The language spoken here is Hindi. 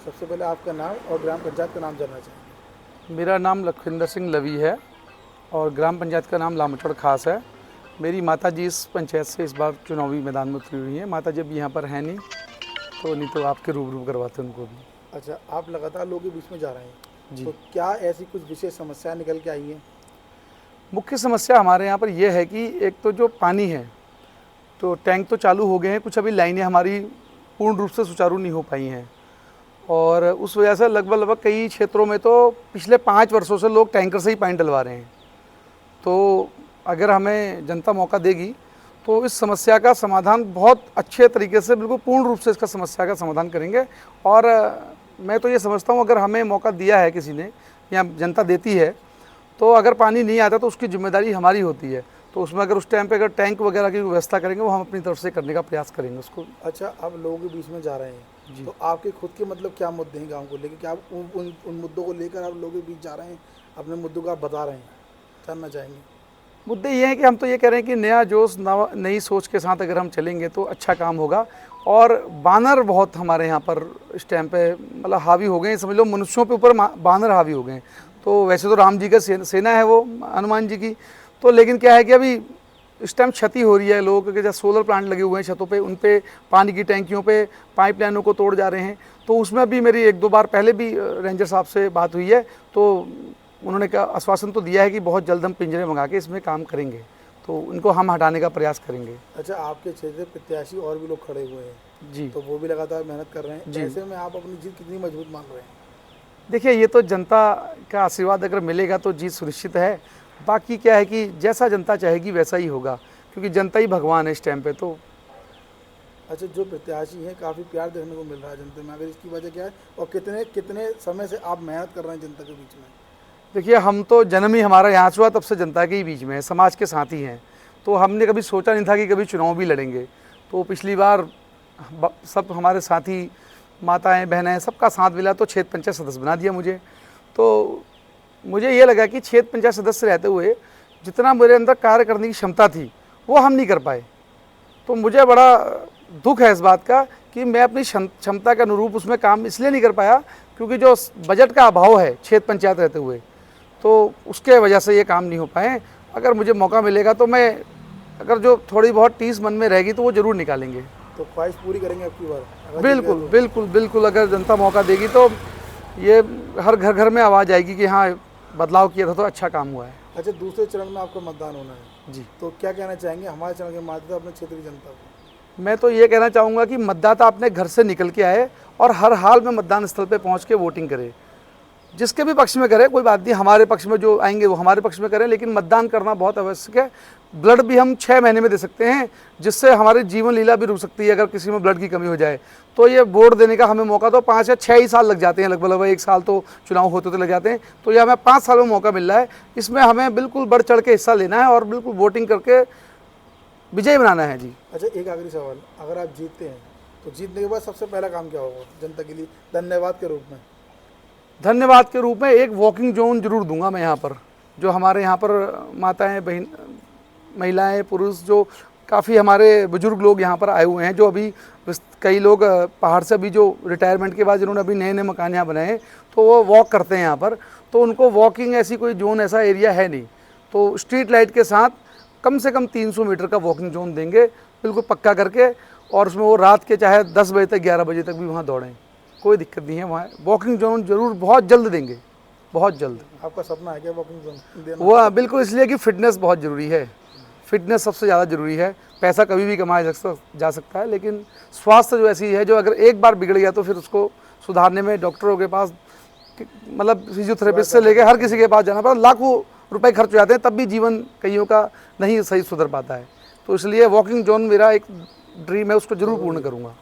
सबसे पहले आपका नाम और ग्राम पंचायत का नाम जानना चाहेंगे। मेरा नाम लखविंदर सिंह लवी है और ग्राम पंचायत का नाम लामचड़ खास है। मेरी माता जी इस पंचायत से इस बार चुनावी मैदान में उतरी हुई हैं। माता जी अभी यहाँ पर हैं नहीं तो आपके रूबरू करवाते हैं उनको भी। अच्छा, आप लगातार लोगों के बीच में जा रहे हैं, जी। तो क्या ऐसी कुछ विशेष समस्याएं निकल के आई हैं? मुख्य समस्या हमारे यहाँ पर यह है कि एक तो जो पानी है, तो टैंक तो चालू हो गए हैं, कुछ अभी लाइनें हमारी पूर्ण रूप से सुचारू नहीं हो पाई हैं और उस वजह से लगभग कई क्षेत्रों में तो पिछले 5 वर्षों से लोग टैंकर से ही पानी डलवा रहे हैं। तो अगर हमें जनता मौका देगी तो इस समस्या का समाधान बहुत अच्छे तरीके से, बिल्कुल पूर्ण रूप से इसका समस्या का समाधान करेंगे। और मैं तो ये समझता हूँ, अगर हमें मौका दिया है किसी ने या जनता देती है, तो अगर पानी नहीं आता तो उसकी जिम्मेदारी हमारी होती है। तो उसमें अगर उस टाइम पे अगर टैंक वगैरह की व्यवस्था करेंगे, वो हम अपनी तरफ से करने का प्रयास करेंगे उसको। अच्छा, आप लोगों के बीच में जा रहे हैं, जी। तो आपके खुद के मतलब क्या मुद्दे हैं गांव को लेकर? क्या आप उन मुद्दों को लेकर आप लोगों के बीच जा रहे हैं, अपने मुद्दों को आप बता रहे हैं, जानना चाहेंगे? मुद्दे ये हैं कि हम तो ये कह रहे हैं कि नया जोश, नई सोच के साथ अगर हम चलेंगे तो अच्छा काम होगा। और बानर बहुत हमारे यहाँ पर इस टाइम पे मतलब हावी हो गए हैं, समझ लो मनुष्यों पे ऊपर बानर हावी हो गए हैं। तो वैसे तो राम जी का सेना है वो, हनुमान जी की, तो लेकिन क्या है कि अभी इस टाइम क्षति हो रही है। लोगों के जैसे सोलर प्लांट लगे हुए हैं छतों पे, उन पे पानी की टैंकियों पे पाइपलाइनों को तोड़ जा रहे हैं। तो उसमें भी मेरी 1-2 बार पहले भी रेंजर साहब से बात हुई है, तो उन्होंने क्या आश्वासन तो दिया है कि बहुत जल्द हम पिंजरे मंगा के इसमें काम करेंगे, तो उनको हम हटाने का प्रयास करेंगे। अच्छा, आपके क्षेत्र प्रत्याशी और भी लोग खड़े हुए हैं जी। तो वो भी लगातार मेहनत कर रहे हैं, जी। ऐसे में आप अपनी जीत कितनी मजबूत मान रहे हैं? देखिए, ये तो जनता का आशीर्वाद अगर मिलेगा तो जीत सुनिश्चित है। बाकी क्या है कि जैसा जनता चाहेगी वैसा ही होगा, क्योंकि जनता ही भगवान है इस टाइम पे। तो अच्छा, जो प्रत्याशी हैं काफ़ी प्यार देखने को मिल रहा है जनता में, अगर इसकी वजह क्या है और कितने कितने समय से आप मेहनत कर रहे हैं जनता के बीच में? देखिए, हम तो जन्म ही हमारा यहाँ से हुआ, तब से जनता के ही बीच में है, समाज के साथ ही हैं। तो हमने कभी सोचा नहीं था कि कभी चुनाव भी लड़ेंगे। तो पिछली बार सब हमारे साथी, माताएं बहनें, सबका साथ मिला तो क्षेत्र पंचायत सदस्य बना दिया मुझे। तो मुझे ये लगा कि क्षेत्र पंचायत सदस्य रहते हुए जितना मेरे अंदर कार्य करने की क्षमता थी वो हम नहीं कर पाए। तो मुझे बड़ा दुख है इस बात का कि मैं अपनी क्षमता के अनुरूप उसमें काम इसलिए नहीं कर पाया क्योंकि जो बजट का अभाव है क्षेत्र पंचायत रहते हुए, तो उसके वजह से ये काम नहीं हो पाए। अगर मुझे मौका मिलेगा तो मैं, अगर जो थोड़ी बहुत टीस मन में रहेगी तो वो ज़रूर निकालेंगे। तो ख्वाहिश पूरी करेंगे आपकी बार? बिल्कुल बिल्कुल बिल्कुल, अगर जनता मौका देगी तो ये हर घर घर में आवाज़ आएगी कि हाँ, बदलाव किया था तो अच्छा काम हुआ है। अच्छा, दूसरे चरण में आपका मतदान होना है जी। तो क्या कहना चाहेंगे हमारे चरण के माध्यम से अपने क्षेत्र की जनता को? मैं तो ये कहना चाहूँगा कि मतदाता अपने घर से निकल के आए और हर हाल में मतदान स्थल पे पहुँच के वोटिंग करे। जिसके भी पक्ष में करे कोई बात नहीं, हमारे पक्ष में जो आएंगे वो हमारे पक्ष में करें, लेकिन मतदान करना बहुत आवश्यक है। ब्लड भी हम 6 महीने में दे सकते हैं, जिससे हमारी जीवन लीला भी रुक सकती है अगर किसी में ब्लड की कमी हो जाए। तो ये वोट देने का हमें मौका तो 5 या 6 ही साल लग जाते हैं, लगभग 1 साल तो चुनाव होते तो लग जाते हैं। तो ये हमें 5 साल में मौका मिल रहा है, इसमें हमें बिल्कुल बढ़ चढ़ के हिस्सा लेना है और बिल्कुल वोटिंग करके विजय बनाना है। जी। अच्छा, एक आखिरी सवाल, अगर आप जीतते हैं तो जीतने के बाद सबसे पहला काम क्या होगा जनता के लिए धन्यवाद के रूप में? धन्यवाद के रूप में एक वॉकिंग जोन जरूर दूंगा मैं यहाँ पर। जो हमारे यहाँ पर माताएं, बहन, महिलाएं, पुरुष, जो काफ़ी हमारे बुजुर्ग लोग यहाँ पर आए हुए हैं, जो अभी कई लोग पहाड़ से अभी जो रिटायरमेंट के बाद जिन्होंने अभी नए नए मकान यहाँ बनाए हैं, तो वो वॉक करते हैं यहाँ पर। तो उनको वॉकिंग ऐसी कोई जोन, ऐसा एरिया है नहीं, तो स्ट्रीट लाइट के साथ कम से कम 300 मीटर का वॉकिंग जोन देंगे, बिल्कुल पक्का करके। और उसमें वो रात के चाहे 10 बजे तक 11 बजे तक भी वहाँ दौड़ें, कोई दिक्कत नहीं है। वहाँ वॉकिंग जोन जरूर बहुत जल्द देंगे, बहुत जल्द। आपका सपना है क्या वॉकिंग जोन देना? वो बिल्कुल, इसलिए कि फिटनेस बहुत ज़रूरी है। फिटनेस सबसे ज़्यादा ज़रूरी है। पैसा कभी भी कमाया जा सकता है, लेकिन स्वास्थ्य जो ऐसी है, जो अगर एक बार बिगड़ गया तो फिर उसको सुधारने में डॉक्टरों के पास, मतलब फिजियोथेरेपिस्ट से लेकर हर किसी के पास जाना पड़ता है। लाखों रुपए खर्च हो जाते हैं, तब भी जीवन कईयों का नहीं सही सुधर पाता है। तो इसलिए वॉकिंग जोन मेरा एक ड्रीम है, उसको जरूर पूर्ण करूँगा।